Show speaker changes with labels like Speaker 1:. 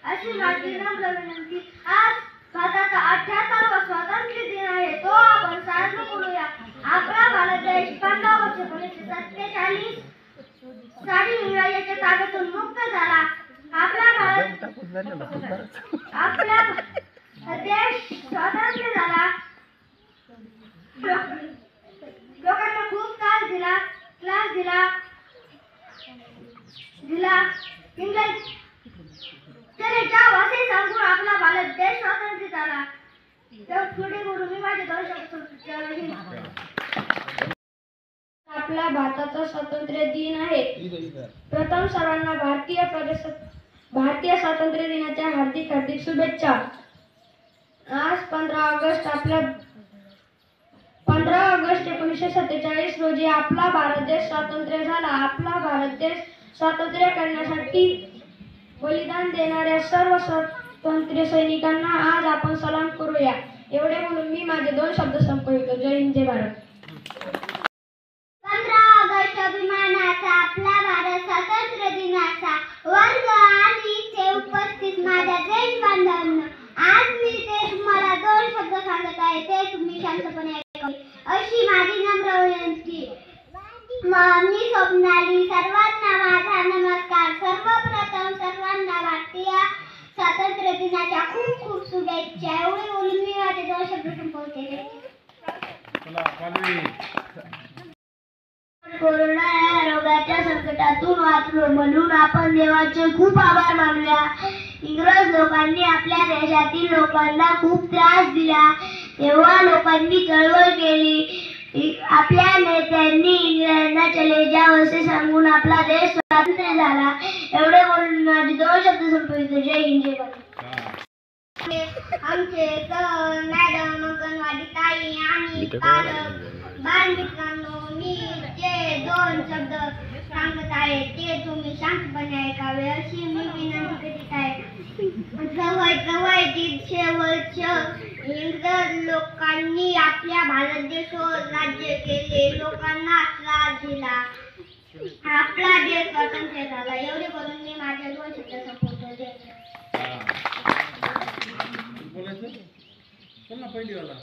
Speaker 1: अशी माझी नम्र विनंती. आज भारताचा 78वा स्वातंत्र्य दिन आहे, तो आपण साजरा करूया. आपला भारत देश 15 वर्ष 1947 साली इंग्रजांच्या ताब्यातून मुक्त झाला. आपला देश स्वतंत्र झाला. लोकांना खूप त्रास दिला इंग्रज त्याने जाव असे सांगून आपला भारत देश स्वतंत्र झाला. तर पुढे बोलू मी माझे 2 शब्द. आपला भारताचा स्वातंत्र्य दिन आहे. प्रथम सर्वांना भारतीय स्वातंत्र्य दिनाच्या हार्दिक शुभेच्छा. आज 15 ऑगस्ट 1947 रोजी आपला भारत देश स्वातंत्र्य झाला. आपला भारत देश स्वातंत्र्य करण्यासाठी बलिदान देणाऱ्या सर्व स्वातंत्र्य सैनिकांना आज आपण सलाम करूया. एवढे म्हणून मी माझे 2 शब्द संपवितो. जय हिंद, जय भारत.
Speaker 2: 15 ऑगस्ट अभिमानाचा आपला भारत स्वातंत्र्य दिनाचा वर्ग आणि इथे उपस्थित माझ्या देश बांधवांनो, आज मी ते तुम्हाला 2 शब्द सांगत आहे, ते तुम्ही शांतपणे ऐकावे अशी माझी नम्र विनंती. मी स्वप्नाली. सर्वांना माझा नमस्कार. सर्वप्रथम सर्वांना भारतीय स्वातंत्र्य दिनाच्या खूप खूप शुभेच्छा. एवढे बोलून मी माझे 2 शब्द संपवते. कोरोना या रोगाच्या संकटातून वाचलो म्हणून आपण देवाचे खूप आभार मानूया. इंग्रज लोकांनी आपल्या देशातील लोकांना खूप त्रास दिला, तेव्हा लोकांनी चळवळ केली. आपल्या नेत्यांनी इंग्रजांना चले जाव असे सांगून आपला देश स्वतंत्र झाला. एवढे बोलून माझे 2 शब्द संपवितो. जय हिंद, जय भारत. आमचे सर, मॅडम, अंगणवाडी ताई आणि पालक बालमित्रांनो, मी जे 2 शब्द सांगत आहे ते तुम्ही शांतपणे ऐकावे अशी मी विनंती करीत आहे. जवळ 150 वर्ष इंग्रज लोकांनी आपल्या भारत देशावर राज्य केले, लोकांना त्रास दिला. आपला देश स्वतंत्र झाला. एवढे बोलून मी माझे 2 शब्द संपवतो.
Speaker 3: बोलायचं? चल ना पहिली वाला.